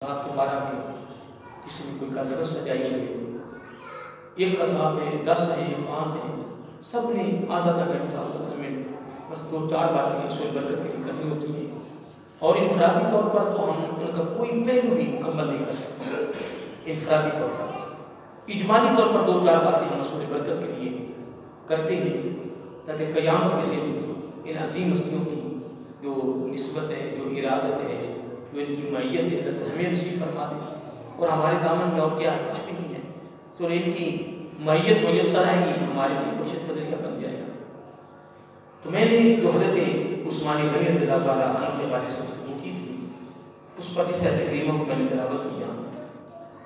رات کے 12 میں کسی نے کوئی کانفرنس سجائی ہوئی ہے، ایک خطاب ہے، 10 ہیں، 5 ہیں، سب نے آدھا گھنٹہ منٹ بس 2-4 باتیں سوئے برکت کے لیے کرنی ہوتی ہیں، اور انفرادی طور پر تو ہم ان کا کوئی پہلو بھی مکمل نہیں کر سکتے۔ انفرادی طور پر، اجمالی طور پر 2-4 باتیں ہم سوئے برکت کے لیے کرتے ہیں تاکہ قیامت کے دن ان عظیم ہستیوں کی جو نسبت ہے، جو ارادت ہے، جو ان کی معیت ہے، اللہ ہمیں نصیب فرما دے، اور ہمارے دامن میں اور کیا ہے، کچھ بھی نہیں ہے، تو ان کی معیت میسر آئے گی، ہمارے لیے بخشت کا ذریعہ بن جائے گا۔ تو میں نے جو حضرت عثمانی غنی رضی اللہ تعالیٰ عنہ کے بارے سے گفتگو کی تھی، اس پر اس آیت کریمہ کو میں نے تلاوت کیا،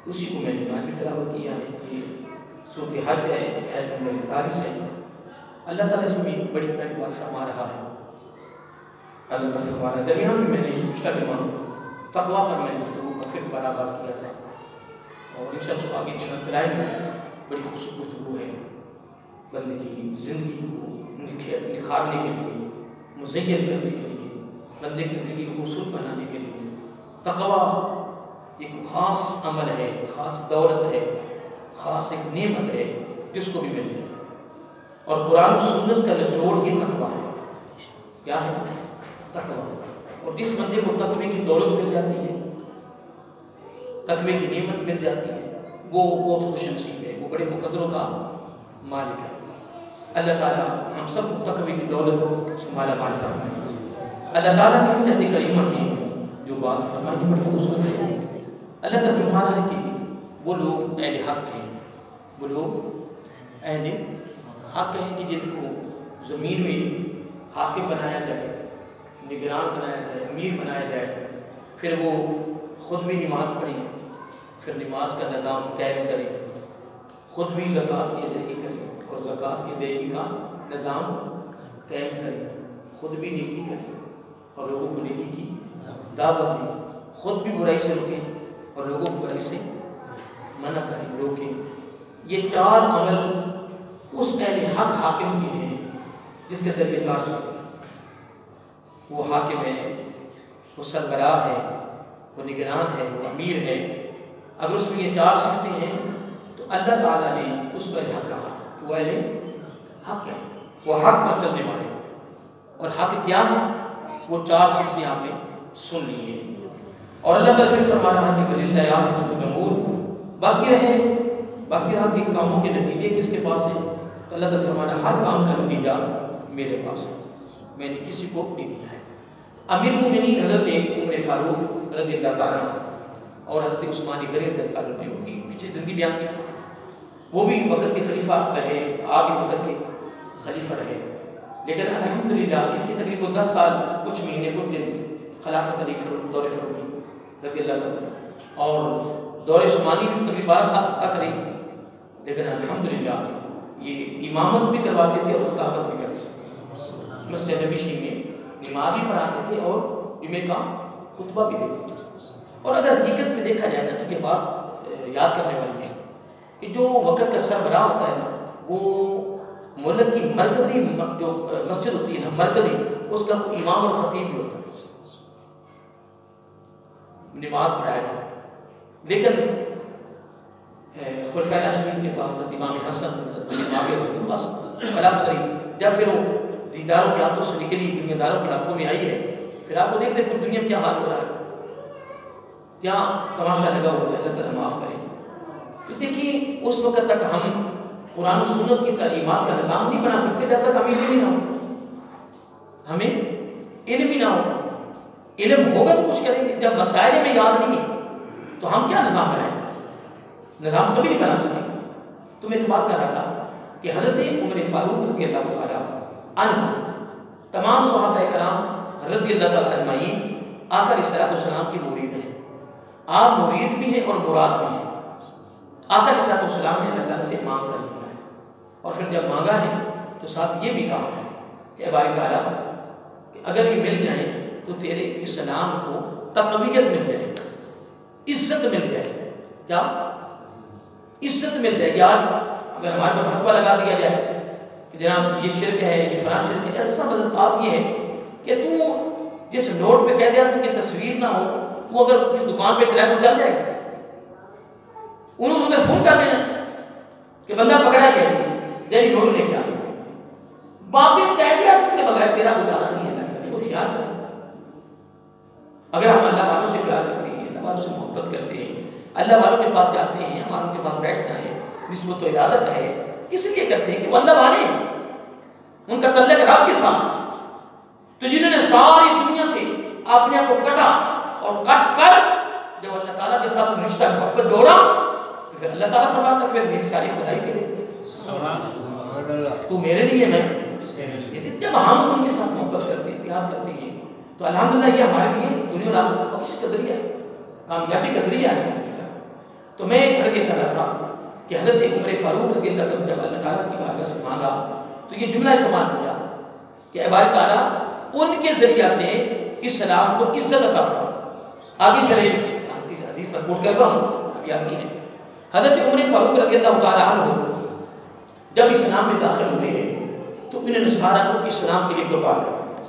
اسی کو میں نے آج بھی تلاوت کیا ہے۔ یہ سورۃ حج ہے، آیت نمبر 41 ہے۔ اللہ تعالیٰ اس میں بڑی پیاری بات فرما رہا ہے۔ اللہ تعالیٰ فرما رہا ہے، درمیان میں نے پچھلا جمعہ تقویٰ پر میں نے گفتگو کا پھر بڑا آغاز کیا تھا، اور انشاءاللہ اس کو آگے انشاءاللہ چلائیں گے۔ بڑی خوبصورت گفتگو ہے، بندے کی زندگی کو نکھارنے کے لیے، مزین کرنے کے لیے، بندے کی زندگی خوبصورت بنانے کے لیے تقویٰ ایک خاص عمل ہے، خاص دولت ہے، خاص ایک نعمت ہے جس کو بھی ملتی ہے، اور قرآن و سنت کا نچوڑ یہ تقویٰ ہے۔ کیا ہے؟ تقویٰ۔ اور جس بندے کو تقوی کی دولت مل جاتی ہے، تقوی کی نعمت مل جاتی ہے، وہ بہت خوش نصیب ہے، وہ بڑے مقدروں کا مالک ہے۔ اللہ تعالیٰ ہم سب کو تقوی کی دولت سے مالا مال فرمائے۔ اللہ تعالیٰ نے اس آیت کریمہ میں جو بات فرمائی بڑی خوبصورت ہے۔ اللہ تعالیٰ فرما رہا ہے کہ وہ لوگ اہل حق ہیں، وہ لوگ اہل حق ہیں کہ جن کو زمین میں حاکم بنایا جائے، نگران بنایا جائے، امیر بنایا جائے، پھر وہ خود بھی نماز پڑھیں، پھر نماز کا نظام قائم کریں، خود بھی زکوٰۃ کی ادائیگی کریں اور زکوٰۃ کی ادائیگی کا نظام قائم کریں، خود بھی نیکی کریں اور لوگوں کو نیکی کی دعوت دیں، خود بھی برائی سے رکیں اور لوگوں کو برائی سے منع کریں، روکیں۔ یہ 4 عمل اس اہل حق حاکم کے ہیں جس کے اندر یہ 4 صفتیں ہیں۔ وہ حاکم ہے، وہ سربراہ ہے، وہ نگران ہے، وہ امیر ہے۔ اگر اس میں یہ 4 صفتیں ہیں تو اللہ تعالیٰ نے اس کو اہل حق کہا، وہ اہل حق ہے، وہ حق پر چلنے والے۔ اور حق کیا ہے؟ وہ 4 صفتیں آپ نے سن لی ہیں۔ اور اللہ تعالیٰ پھر فرما رہا ہے کہ وَلِلَّهِ عَاقِبَةُ الْأُمُورِ، باقی رہا کہ کاموں کے نتیجے کس کے پاس ہیں، تو اللہ تعالیٰ فرما رہا ہے ہر کام کا نتیجہ میرے پاس ہے، میں نے کسی کو نہیں دیا ہے۔ امیر المومنین حضرت عمر فاروق رضی اللہ تعالیٰ اور حضرت عثمانی غنی رضی اللہ تعالیٰ نے ان کی پیچھے زندگی بیان کی تھی، وہ بھی وقت کے خلیفہ رہے، آپ بھی وقت کے خلیفہ رہے، لیکن الحمدللہ ان کی تقریباً 10 سال کچھ مہینے کچھ دن خلافت علی دور فاروقی رضی اللہ تعالیٰ، اور دور عثمانی بھی تقریباً 12 سال تک رہی، لیکن الحمدللہ یہ امامت بھی کرواتے تھے اور خطابت بھی کرتے تھے، مسجد نبوی میں نماز بھی پڑھاتے تھے اور جمعے کا خطبہ بھی دیتے تھے۔ اور اگر حقیقت میں دیکھا جائے نا تو یہ بات یاد کرنے والی ہے کہ جو وقت کا سربراہ ہوتا ہے نا، وہ ملک کی مرکزی جو مسجد ہوتی ہے نا، مرکزی، اس کا وہ امام اور خطیب بھی ہوتا ہے، نماز پڑھائے گا۔ لیکن خلفائے راشدین کے پاس حضرت امام حسن، امام کے پاس خلافت رہی، جب پھر وہ دینداروں کے ہاتھوں سے نکلی، دنیا داروں کے ہاتھوں میں آئی ہے، پھر آپ کو دیکھ لیں پوری دنیا میں کیا حال ہو رہا ہے، کیا تماشا لگا ہوا ہے، اللہ تعالیٰ معاف کرے۔ تو دیکھیے اس وقت تک ہم قرآن و سنت کی تعلیمات کا نظام نہیں بنا سکتے جب تک ہمیں علم ہی نہ ہو، ہمیں علم ہی نہ ہو۔ علم ہوگا تو کچھ کریں گے، جب مسائل میں یاد نہیں ہے تو ہم کیا نظام بنائیں گے، نظام کبھی نہیں بنا سکیں۔ تو میں ایک بات کر رہا تھا کہ حضرت عمر فاروق رضی اللہ تعالیٰ عنہ تمام صحابہ کرام رضی اللہ تعالیٰ اجمعین آقا علیہ السلام کی مرید ہیں، آپ مرید بھی ہیں اور مراد بھی ہیں۔ آقا علیہ السلام نے اللہ تعالیٰ سے مانگ کر لیا ہے، اور پھر جب مانگا ہے تو ساتھ یہ بھی کہا ہے کہ اے باری تعالیٰ کہ اگر یہ مل جائیں تو تیرے اسلام کو تقویت مل جائے گی، عزت مل جائے گی۔ کیا عزت مل جائے گی؟ آج اگر ہمارے پر فتویٰ لگا دیا جائے کہ جناب یہ شرک ہے، یہ فلاں شرک ہے، ایسا مطلب بات یہ ہے کہ تو جس نوٹ پہ کہہ دیا تم کی تصویر نہ ہو تو اگر اس دکان پہ چلائے تو چل جائے گا. انہوں سے فون کر دینا کہ بندہ پکڑا گیا دہلی نوٹ لے کے آ گیا. باپ قید اعظم کے بغیر تیرا گزارا نہیں ہے. اللہ کو خیال کر. اگر ہم اللہ والوں سے پیار کرتے ہیں, اللہ والوں سے محبت کرتے ہیں, اللہ والوں کے پاس جاتے ہیں, ہماروں کے پاس بیٹھنا ہے, نسبت و ارادت ہے, اس لیے کرتے ہیں کہ وہ اللہ والے ہیں, ان کا تعلق رب کے ساتھ. تو جنہوں نے ساری دنیا سے اپنے آپ کو کٹا اور کٹ کر جب اللہ تعالیٰ کے ساتھ رشتہ محبت جوڑا تو پھر اللہ تعالیٰ فرماتا ہے پھر میری ساری خدائی تیرے, تو میرے لیے میں. جب ہم ان کے ساتھ محبت کرتے ہیں, پیار کرتے ہیں, تو الحمدللہ یہ ہمارے لیے دنیا اور آخرت بخشش کا ذریعہ ہے, کامیابی کا ذریعہ ہے. تو میں عرض یہ کر رہا تھا کہ حضرت عمر فاروق رضی اللہ تعالیٰ جب اللہ تعالیٰ کی بارگاہ سے مانگا تو یہ جملہ استعمال کیا کہ اے باری تعالیٰ ان کے ذریعہ سے اسلام کو عزت عطا فرما. آگے چلے گی حدیث میں کوٹ کرتا ہوں, ابھی آتی ہے. حضرت عمر فاروق رضی اللہ تعالیٰ عنہ جب اسلام میں داخل ہوئے ہیں تو انہوں نے سارا کچھ اسلام کے لیے قربان کر دیا,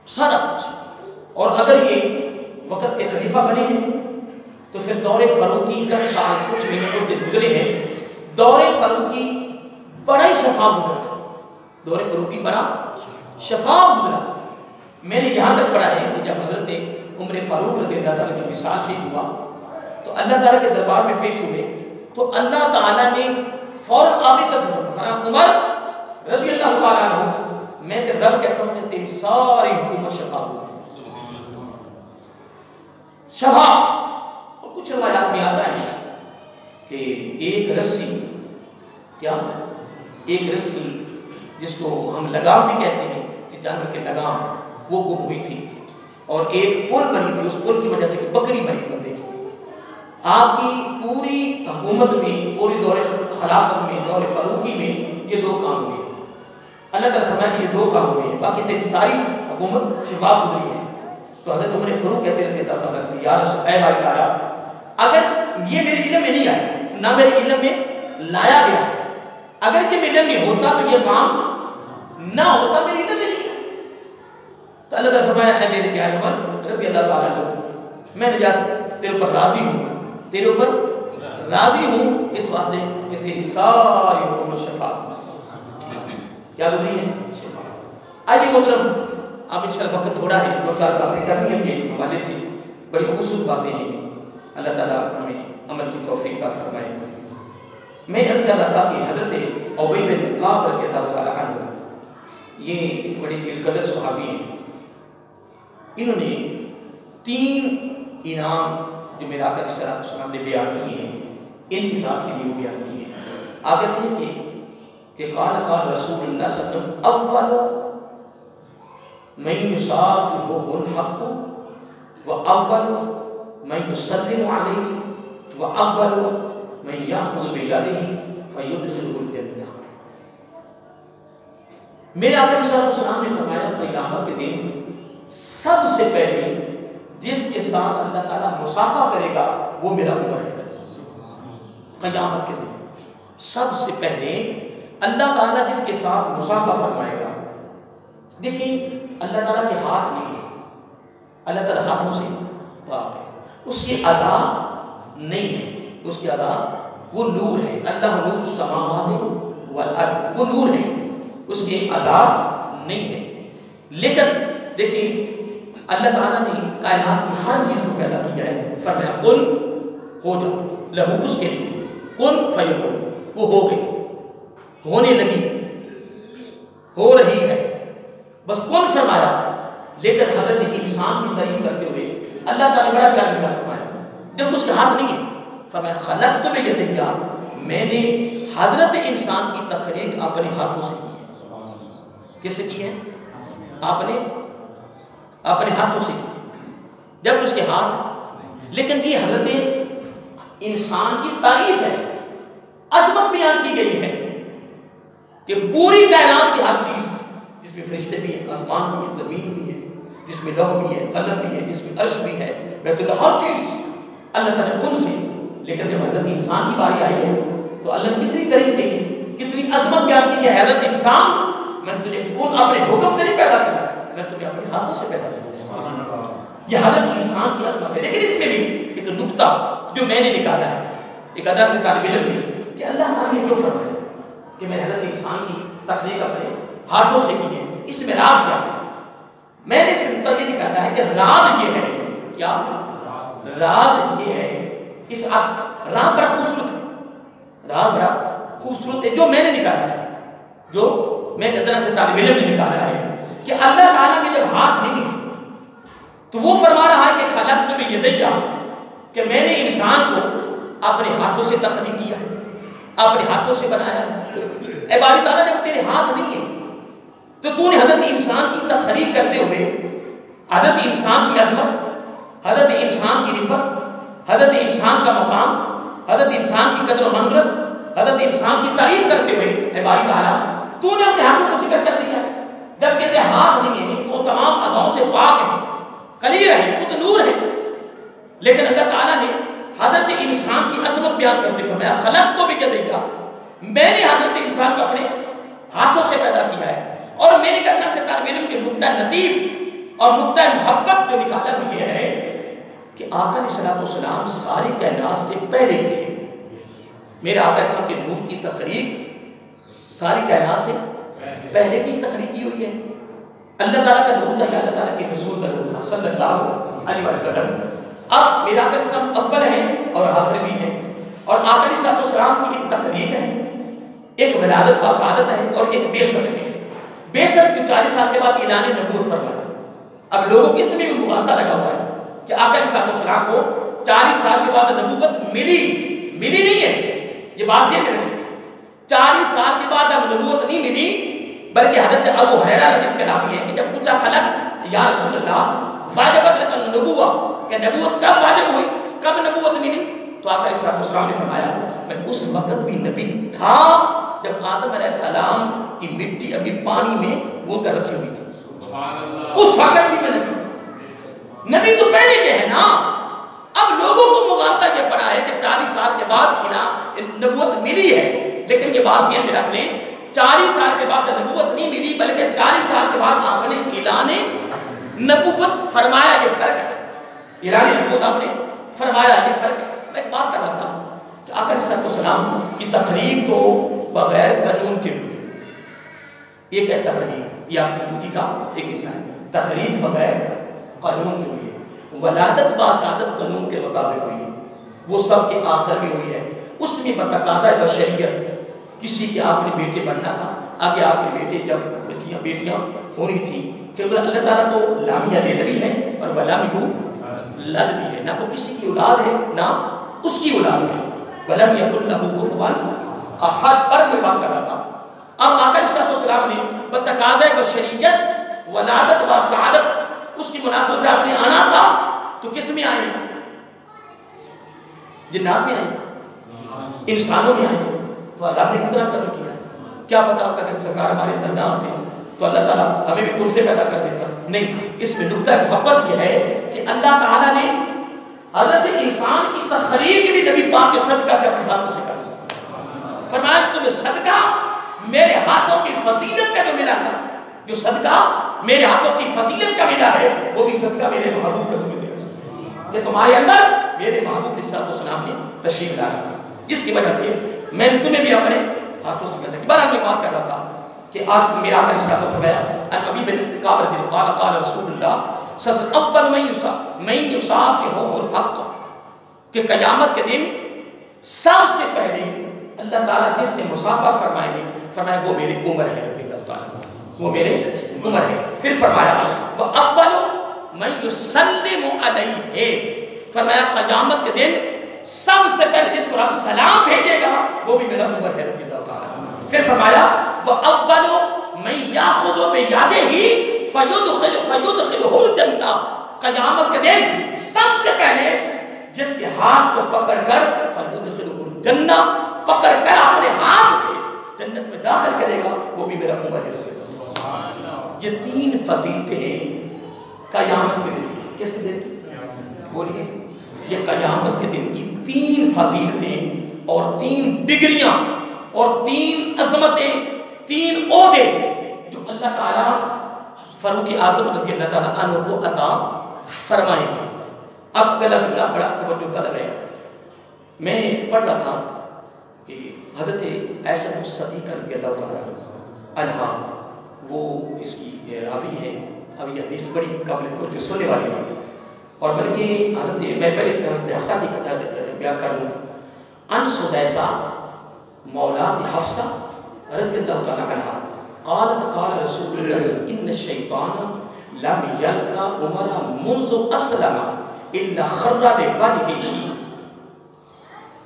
سارا کچھ. اور اگر یہ وقت کے خلیفہ بنے ہیں تو پھر دور فاروقی 10 سال کچھ مہینے کچھ دن گزرے ہیں. دور فاروقی بڑا ہی شفاف گزرا, دور فاروقی بڑا شفاف گزرا. میں نے یہاں تک پڑھا ہے کہ جب حضرت عمر فاروق رضی اللہ تعالیٰ کا وصال شریف ہوا تو اللہ تعالیٰ کے دربار میں پیش ہوئے تو اللہ تعالیٰ نے فوراً اپنی طرف فرمایا عمر رضی اللہ تعالیٰ عنہ میں تے رب کہتا ہوں کہ تیری ساری حکومت شفاف ہو, شفاف. اور کچھ روایات میں آتا ہے کہ ایک رسی, کیا ایک رسی جس کو ہم لگام بھی کہتے ہیں کہ جانور کے لگام, وہ گم ہوئی تھی اور ایک پل بنی تھی, اس پل کی وجہ سے کہ بکری بنی بندے کی. آپ کی پوری حکومت میں, پوری دور خلافت میں, دور فاروقی میں یہ 2 کام ہوئے. اللہ تعالیٰ فرمایا کہ یہ 2 کام ہوئے ہیں, باقی تیری ساری حکومت شفاف گزری ہے. تو حضرت عمر فاروق کہتے رہتے اللہ تعالیٰ کہ یا رسول اے باری تعالیٰ اگر یہ میرے علم میں نہیں آیا, نہ میرے علم میں لایا گیا, اگر یہ میرے علم میں ہوتا تو یہ کام نہ ہوتا, میرے علم میں نہیں آیا. تو اللہ تعالیٰ فرمایا اے میرے پیارے عمر رضی اللہ تعالیٰ عنہ میں تیرے اوپر راضی ہوں, تیرے اوپر راضی ہوں اس واسطے کہ تیری ساری حکومت شفاف. کیا گزری ہے؟ شفاف. آئیے محترم, اب انشاءاللہ وقت تھوڑا ہے, 2-4 باتیں کرنی ہیں کے حوالے سے, بڑی خوبصورت باتیں ہیں. اللہ تعالیٰ ہمیں عمل کی توفیق عطا فرمائے. میں عرض کر رہا تھا کہ حضرت ابی بن کعب رضی اللہ تعالیٰ عنہ یہ ایک بڑے دل قدر صحابی ہیں. انہوں نے 3 انعام جو میرا آقا صلی اللہ علیہ وسلم نے بیان کیے ہیں ان کی ذات کے لیے وہ بیان کیے ہیں. آپ کہتے ہیں کہ قال رسول اللہ صلی اللہ علیہ وسلم اول من یصافحه الحق واول من یسلم علیہ واول من یاخذ بیدہ فیدخلہ الجنہ. میرے آقا صلی اللہ علیہ وسلم نے فرمایا قیامت کے دن سب سے پہلے جس کے ساتھ اللہ تعالیٰ مصافحہ کرے گا وہ میرا عمر ہے. قیامت کے دن سب سے پہلے اللہ تعالیٰ جس کے ساتھ مصافحہ فرمائے گا. دیکھیں اللہ تعالیٰ کے ہاتھ نہیں ہے, اللہ تعالیٰ ہاتھوں سے پاک ہے, اس کی اعضاء نہیں ہے, اس کی اعضاء وہ نور ہے. اللہ نور السماوات والارض, وہ نور ہے, اس کے اعضاء نہیں ہے. لیکن دیکھیں اللہ تعالیٰ نے کائنات کی ہر چیز کو پیدا کیا ہے. فرمایا کن ہو جا, لہو اس کے لیے کن فیکون, وہ ہو گئی, ہونے لگی, ہو رہی ہے, بس کن فرمایا. لیکن حضرت انسان کی تعریف کرتے ہوئے اللہ تعالیٰ نے بڑا پیار جملہ فرمایا جب اس کے ہاتھ نہیں ہے. فرمایا خلقت بیدیا, میں نے حضرت انسان کی تخلیق اپنے ہاتھوں سے کی ہے. کس سے کی ہے؟ آپ نے اپنے ہاتھوں سے کی جب اس کے ہاتھ. لیکن یہ حضرت انسان کی تعریف ہے, عظمت بیان کی گئی ہے کہ پوری کائنات کی ہر چیز جس میں فرشتے بھی ہیں, آسمان بھی ہے, زمین بھی ہے, جس میں لوح بھی ہے, قلم بھی ہے, جس میں عرش بھی ہے, بیت اللہ, ہر چیز اللہ تعالیٰ کن سے. لیکن جب حضرت انسان کی باری آئی ہے تو اللہ نے کتنی تعریف کی ہے, کتنی عظمت بیان کی کہ حضرت انسان میں نے تجھے کن اپنے حکم سے نہیں پیدا کیا, میں تمہیں اپنے ہاتھوں سے پیدا کیا. یہ حضرت انسان کی عظمت ہے. لیکن اس میں بھی ایک نقطہ جو میں نے نکالا ہے ایک ادر سے طالب علم میں کہ اللہ تعالیٰ نے کیوں فرمایا کہ میں نے حضرت انسان کی تخلیق اپنے ہاتھوں سے کی ہے. اس میں راز کیا ہے؟ میں نے اس میں نقطہ یہ نکالا ہے کہ راز یہ ہے. کیا راز یہ ہے؟ اس راز بڑا خوبصورت ہے. راز بڑا خوبصورت ہے جو میں نے نکالا ہے, جو میں ایک ادر سے طالب علم نے نکالا ہے کہ اللہ تعالیٰ کے جب ہاتھ نہیں ہے تو وہ فرما رہا ہے کہ خلقت بیدیا, کہ میں نے انسان کو اپنے ہاتھوں سے تخلیق کیا ہے, اپنے ہاتھوں سے بنایا ہے. اے باری تعالیٰ جب تیرے ہاتھ نہیں ہے تو نے حضرت انسان کی تخلیق کرتے ہوئے حضرت انسان کی عظمت, حضرت انسان کی رفت, حضرت انسان کا مقام, حضرت انسان کی قدر و منزلت, حضرت انسان کی تعریف کرتے ہوئے اے باری تعالیٰ تو نے اپنے ہاتھوں کو ذکر کر دیا. جب کہتے ہاتھ نہیں ہے وہ تمام اعضاء سے پاک ہے, خلیل ہے, خود نور ہے. لیکن اللہ تعالیٰ نے حضرت انسان کی عظمت بیان کرتے فرمایا خلق تو بھی کیا دیا, میں نے حضرت انسان کو اپنے ہاتھوں سے پیدا کیا ہے. اور میں نے کہنا سے طالب علم کے نقطہ لطیف اور نقطہ محبت جو نکالا وہ یہ ہے کہ آقا علیہ السلام ساری کائنات سے پہلے گئے. میرے آقا علیہ السلام کے نور کی تخلیق ساری کائنات سے پہلے کی تخلیق کی ہوئی ہے. اللہ تعالیٰ کا نور تھا یا اللہ تعالیٰ کے رسول کا نور تھا صلی اللہ علیہ وسلم. اب میرا آقا علیہ السلام اول ہے اور آخر بھی ہے, اور آقا علیہ السلام کی ایک تخلیق ہے, ایک ولادت با سعادت ہے اور ایک بے شک ہے. بے شک جو 40 سال کے بعد اعلان نبوت فرمایا. اب لوگوں کو اس میں بھی مغالطہ لگا ہوا ہے کہ آقا علیہ السلام کو 40 سال کے بعد نبوت ملی نہیں ہے. یہ بات ذہن میں رکھیں, 40 سال کے بعد اب نبوت نہیں ملی, بلکہ حضرت ابو ہریرہ رضی اللہ عنہ ہے کہ جب پوچھا خلق یا رسول اللہ واجبت لک النبوۃ, کہ نبوت کب واجب ہوئی, کب نبوت ملی, تو آقا علیہ السلام نے فرمایا میں اس وقت بھی نبی تھا جب آدم علیہ السلام کی مٹی ابھی پانی میں وہ کر رکھی ہوئی تھی. اس وقت بھی میں نبی تھا. نبی تو پہلے کے ہے نا. اب لوگوں کو مغالطہ یہ پڑا ہے کہ 40 سال کے بعد نبوت ملی ہے, لیکن یہ بات ذہن میں رکھ لیں 40 سال کے بعد نبوت نہیں ملی بلکہ 40 سال کے بعد آپ نے اعلان نبوت فرمایا. یہ فرق ہے, اعلان نبوت آپ نے فرمایا, یہ فرق ہے. میں ایک بات کر رہا تھا کہ آقا علیہ السلام کی تخلیق تو بغیر قانون کے ہوئی. ایک ہے تخلیق, یہ آپ کی زندگی کا ایک حصہ ہے. تخلیق بغیر قانون کے ہوئی ہے. ولادت با سعادت قانون کے مطابق ہوئی ہے, وہ سب کے آخر میں ہوئی ہے. اس میں بتقاضا بشریت کسی کے آپ نے بیٹے بننا تھا, آگے آپ کے بیٹے جب بیٹیاں ہونی تھیں, کیونکہ اللہ تعالیٰ تو لام یلد بھی ہے اور ولم یولد بھی ہے, نہ وہ کسی کی اولاد ہے نہ اس کی اولاد ہے. ولم یکن لہ کفوا احد پر میں بات کر رہا تھا. اب آقا علیہ السلام نے بتقاضا بشریت ولادت با سعادت اس کی مناسبت سے آپ نے آنا تھا, تو کس میں آئے؟ جنات میں آئے, انسانوں میں آئے. تو اللہ نے کتنا کرم کیا ہے. کیا پتا ہوگا کہ سرکار ہمارے اندر نہ آتے تو اللہ تعالیٰ ہمیں بھی خود سے پیدا کر دیتا. نہیں, اس میں نقطہ محبت یہ ہے کہ اللہ تعالیٰ نے حضرت انسان کی تخلیق بھی نبی پاک کے صدقہ سے اپنے ہاتھوں سے کر دیا. فرمایا تمہیں صدقہ میرے ہاتھوں کی فضیلت کا جو ملا ہے, جو صدقہ میرے ہاتھوں کی فضیلت کا ملا ہے, وہ بھی صدقہ میرے محبوب کا تمہیں ملا کہ تمہارے اندر میرے محبوب علیہ السلام نے تشریف لایا تھا. جس کی وجہ سے میں نے تمہیں بھی اپنے ہاتھوں سے پیدا کیا. بہرحال میں بات کر رہا تھا کہ آپ میرا آقا علیہ الصلوۃ والسلام ان ابی بن کعب رضی اللہ عنہ قال رسول اللہ صلی اللہ علیہ وسلم اول من یصافحه الحق, کہ قیامت کے دن سب سے پہلے اللہ تعالیٰ جس سے مصافحہ فرمائیں گے, فرمایا وہ میری عمر ہے رضی اللہ تعالیٰ, وہ میرے عمر ہے. پھر فرمایا واول من یسلم علیہ, فرمایا قیامت کے دن سب سے پہلے جس کو رب سلام بھیجے گا وہ بھی میرا عمر ہے رضی اللہ تعالیٰ. پھر فرمایا وَأَوَّلُ مَنْ يَأْخُذُ بِيَدِهِ فَيُدْخِلُهُ الْجَنَّةَ, قیامت کے دن سب سے پہلے جس کے ہاتھ کو پکڑ کر فَيُدْخِلُهُ الْجَنَّةَ, پکڑ کر اپنے ہاتھ سے جنت میں داخل کرے گا وہ بھی میرا عمر ہے رضی اللہ تعالیٰ. یہ 3 فضیلتیں ہیں قیامت کے دن. کس کے دن کی بولیے؟ یہ قیامت کے دن کی 3 فضیلتیں اور 3 ڈگریاں اور 3 عظمتیں, 3 عہدے جو اللہ تعالیٰ فاروق اعظم رضی اللہ تعالیٰ عنہ کو عطا فرمائیں گے. اب اگلا جملہ بڑا توجہ طلب ہے. میں پڑھ رہا تھا کہ حضرت عائشہ صدیقہ رضی اللہ تعالیٰ عنہا وہ اس کی راوی ہے. اب یہ حدیث بڑی قابل توجہ سننے والی ہے، اور بلکہ حضرت میں پہلے حضرت حفصہ کی بیان کر لوں. ان سدیسہ مولات حفصہ رضی اللہ تعالیٰ عنہ قالت قال رسول اللہ ان الشیطان لم یلقى عمر منذ اسلم الا خر لوجهه.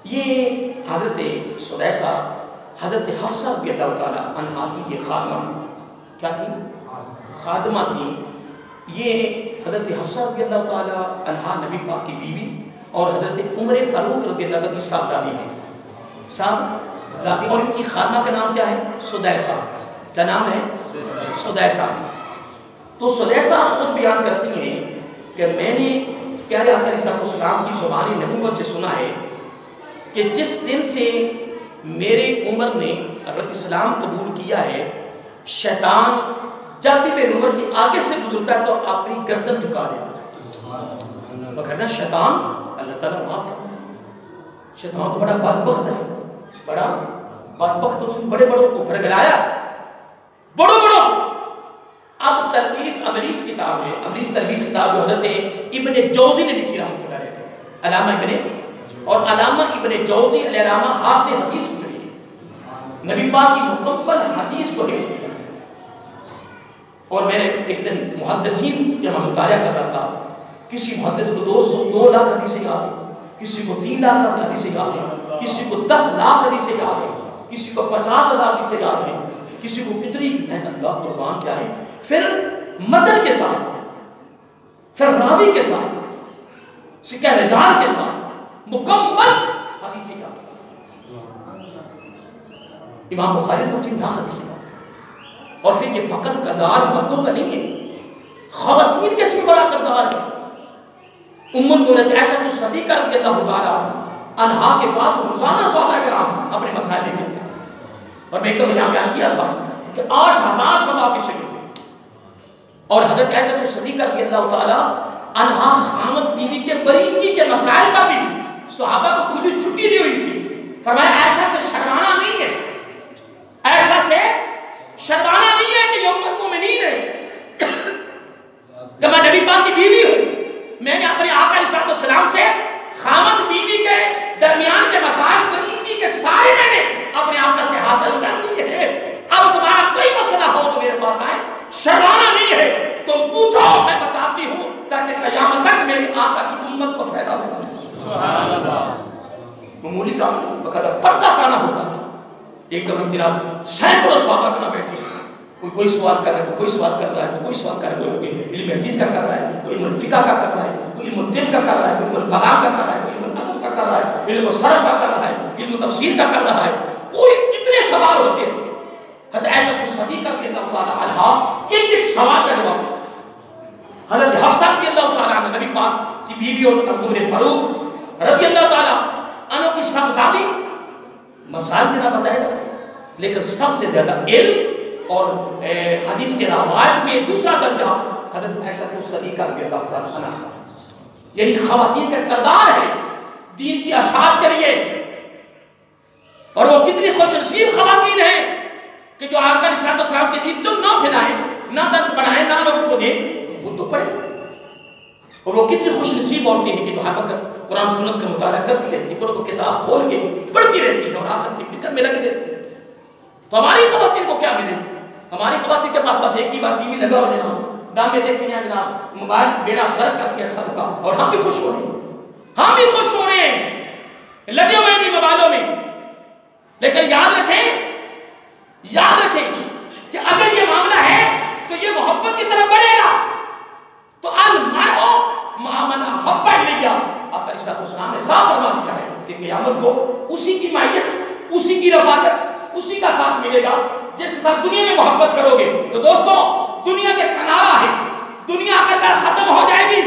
یہ حضرت سدیسہ حضرت حفصہ رضی اللہ تعالیٰ عنہ کی یہ خادمہ تھی. کیا تھی؟ خادمہ تھی. یہ حضرت حفصہ رضی اللہ تعالیٰ عنہ نبی پاک کی بیوی اور حضرت عمر فاروق رضی اللہ تعالیٰ کی صاحبزادی ہیں. صاحبزادی. اور ان کی خادمہ کا نام کیا ہے؟ سدیسہ. کیا نام ہے؟ سدیسہ. تو سدیسہ خود بیان کرتی ہیں کہ میں نے پیارے آقا علیہ السلام کی زبانی نبوت سے سنا ہے کہ جس دن سے میرے عمر نے اسلام قبول کیا ہے، شیطان جب بھی میری عمر کی آگے سے گزرتا ہے تو اپنی گردن جھکا لیتا ہے. وگرنہ شیطان اللہ تعالیٰ معاف فرمائے. شیطان تو بڑا بدبخت ہے، بڑا بدبخت. اس نے بڑے بڑوں کو فرگلایا، بڑوں بڑوں کو. اب تلبیس ابلیس کتاب ہے، ابلیس تلبیس کتاب جو حضرت ابن جوزی نے لکھی رحمۃ اللہ علیہ، علامہ ابن اور علامہ ابن جوزی علیہ رحمہ حافظ حدیث گزری، نبی پاک کی مکمل حدیث کو حفظ کیا. اور میں نے ایک دن محدثین جب میں مطالعہ کر رہا تھا، کسی محدث کو 2 لاکھ حدیثیں یاد ہیں، کسی کو 3 لاکھ حدیثیں یاد ہیں، کسی کو 10 لاکھ حدیثیں یاد ہیں، کسی کو 50,000 حدیثیں یاد ہیں، کسی کو کتنی. میں اللہ قربان کیا ہے. پھر متن کے ساتھ، پھر راوی کے ساتھ، سکہ رجال کے ساتھ مکمل حدیثیں یاد ہیں. امام بخاری کو 3 لاکھ حدیثیں یاد ہیں. اور پھر یہ فقط کردار مردوں کا نہیں ہے، خواتین کے اس میں بڑا کردار ہے. ام المؤمنین عائشہ صدیقہ رضی اللہ تعالیٰ عنہا کے پاس روزانہ صحابہ کرام اپنے مسائل لے کے آتے ہیں. اور میں ایک دم یہاں بیان کیا تھا کہ 8,000 صحابہ کے شاگرد تھے. اور حضرت عائشہ صدیقہ رضی اللہ تعالیٰ عنہا خامد بیوی کے بریکی کے مسائل پر بھی صحابہ کو کھلی چھٹی دی ہوئی تھی. فرمایا عائشہ سے شرمانا نہیں ہے، عائشہ سے شرمانا نہیں ہے کہ یہ ام المؤمنین ہے کہ میں نبی پاک کی بیوی ہوں. میں نے اپنے آقا علیہ السلام سے خامد بیوی کے درمیان کے مسائل بریکی کے سارے میں نے اپنے آقا سے حاصل کر لیے ہیں. اب تمہارا کوئی مسئلہ ہو تو میرے پاس آئے، شرمانا نہیں ہے. تم پوچھو، میں بتاتی ہوں تاکہ قیامت تک میری آقا کی امت کو فائدہ ہو. سبحان اللہ. معمولی کام نہیں، بقدر پردہ پانا ہوتا تھا. ایک دفعہ جناب سینکڑوں صحابہ کرنا بیٹھے، کوئی سوال کر رہا ہے، کوئی سوال کر رہا ہے، کوئی سوال کر رہا ہے، کوئی علم حدیث کا کر رہا ہے، کوئی علم الفقہ کا کر رہا ہے، کوئی علم الطب کا کر رہا ہے، کوئی علم الکلام کا کر رہا ہے، کوئی علم الادب کا کر رہا ہے، علم الصرف کا کر رہا ہے، علم تفسیر کا کر رہا ہے. کوئی اتنے سوال ہوتے تھے. حضرت عائشہ صدیقہ رضی اللہ تعالیٰ عنہا ایک سوال کا جواب دیتے. حضرت حفصہ رضی اللہ تعالیٰ عنہ نبی پاک کی بیوی اور حضرت عمر فاروق رضی اللہ تعالیٰ عنہ کی صاحبزادی، مسائل دینا بتائے گا، لیکن سب سے زیادہ علم اور حدیث کے روایت میں دوسرا درجہ حضرت عائشہ صدیقہ رضی اللہ تعالیٰ عنہ کا. یعنی خواتین کا کردار ہے دین کی اشاعت کے لیے. اور وہ کتنی خوش نصیب خواتین ہیں کہ جو آقا علیہ السلام کے دین تم نہ پھیلائیں، نہ درس بنائیں، نہ لوگوں کو دیں، خود تو پڑھیں. اور وہ کتنی خوش نصیب عورتیں ہیں کہ جو ہر وقت قرآن سنت کا مطالعہ کرتی رہتی ہیں، کو کتاب کھول کے پڑھتی رہتی ہیں اور آخر کی فکر میں لگی رہتی ہیں. تو ہماری خواتین کو کیا ملے؟ ہماری خواتین کے پاس بات ایک کی بات ٹی وی لگا ہو جناب، ڈرامے دیکھیں گے جناب، موبائل بیڑا غرق کر کے سب کا، اور ہم بھی خوش ہو رہے ہیں، ہم بھی خوش ہو رہے ہیں، لگے ہوئے ہیں موبائلوں میں. لیکن یاد رکھیں کہ اگر یہ معاملہ ہے تو یہ محبت کی طرف بڑھے گا. تو المرء مع من احب الیہ، آقا علیہ السلام نے صاف فرما دیا ہے کہ قیامت کو اسی کی معیت، اسی کی رفاقت، اسی کا ساتھ ملے گا جس کے ساتھ دنیا میں محبت کرو گے. تو دوستوں دنیا کے کنارہ ہے، دنیا اگر ختم ہو جائے گی.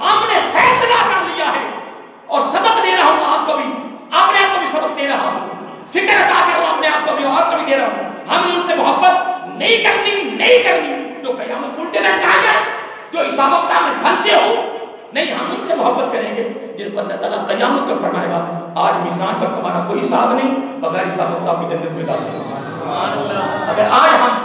ہم نے فیصلہ کر لیا ہے اور سبق دے رہا ہوں آپ کو بھی، اپنے آپ کو بھی سبق دے رہا ہوں، فکر عطا کر رہا ہوں اپنے آپ کو بھی اور کو بھی دے رہا ہوں. ہم نے ان سے محبت نہیں کرنی جو قیامت الٹے لٹکائے گئے، جو حساب و کتاب میں پھنسے ہو نہیں، ہم ان سے محبت کریں گے جن کو اللہ تعالیٰ قیامت کا فرمائے گا آج میزان پر تمہارا کوئی حساب نہیں، بغیر حساب آپ کی جنت میں داخل ہوگا۔ اگر آج ہم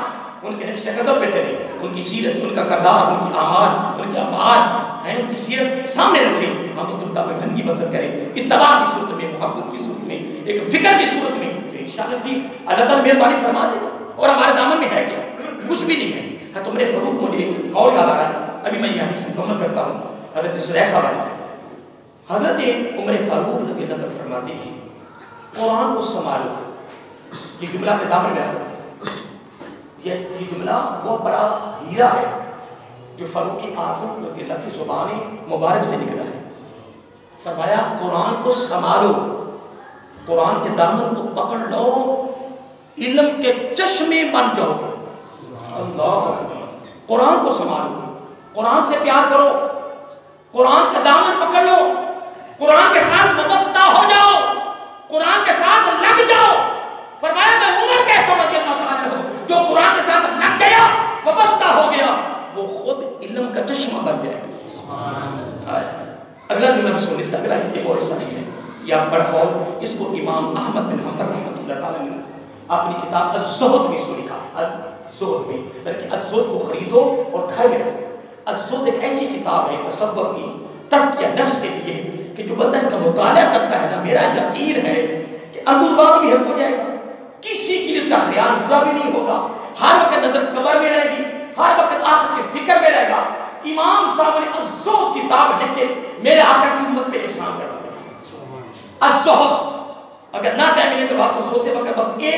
ان کے نقش قدم پہ چلیں، ان کی سیرت، ان کا کردار، ان کی اعمال، ان کے افعال ہیں، ان کی سیرت سامنے رکھیں، ہم اس کے مطابق زندگی بسر کریں، اتباع کی صورت میں، محبت کی صورت میں، ایک فکر کی صورت میں، تو انشاءاللہ عزیز اللہ تعالیٰ مہربانی فرما دے گا۔ اور ہمارے دامن میں ہے کیا؟ کچھ بھی نہیں ہے۔ حضرت عمر فاروق، مجھے ایک قول یاد آ رہا ہے، ابھی میں یہ حدیث مکمل کرتا ہوں، حضرت سدیس صاحب، حضرت عمر فاروق رضی اللہ عنہ فرماتے ہیں قرآن کو سنبھالو، یہ جملہ اپنے دامن میں رکھو۔ یہ جملہ بہت بڑا ہیرا ہے جو فاروق اعظم رضی اللہ کی زبان مبارک سے نکلا ہے۔ فرمایا قرآن کو سنبھالو، قرآن کے دامن کو پکڑ لو، علم کے چشمے بن جاؤ گے۔ اللہ قرآن کو سنبھالو، قرآن سے پیار کرو، قرآن کا دامن پکڑ لو، قرآن کے ساتھ وابستہ ہو جاؤ، قرآن کے ساتھ لگ جاؤ۔ فرمایا میں عمر کہتا ہوں رضی اللہ تعالیٰ عنہ، جو قرآن کے ساتھ لگ گیا، وابستہ ہو گیا، وہ خود علم کا چشمہ بن جائے گا۔ اگلا جملہ بھی سن، اس کا اگلا ایک اور حصہ نہیں ہے، یہ بڑا قول، اس کو امام احمد بن حنبل رحمۃ اللہ تعالیٰ نے اپنی کتاب الزہد میں اس کو لکھا، الزہد میں، بلکہ الزہد کو خریدو اور گھر میں رکھو۔ الزہد ایک ایسی کتاب ہے تصوف کی، تزکیہ نفس کے لیے، کہ جو بندہ اس کا مطالعہ کرتا ہے نا، میرا یقین ہے کہ اندر بار بھی حق ہو جائے گا، کسی کے لیے اس کا خیال برا بھی نہیں ہوگا، ہر وقت نظر قبر میں رہے گی، ہر وقت آخر کے فکر میں رہے گا۔ امام صاحب نے الزہد کتاب لکھ کے میرے آقا کی امت پہ احسان کر دیا۔ الزہد اگر نہ ٹائم ملے تو آپ کو سوتے وقت بس ایک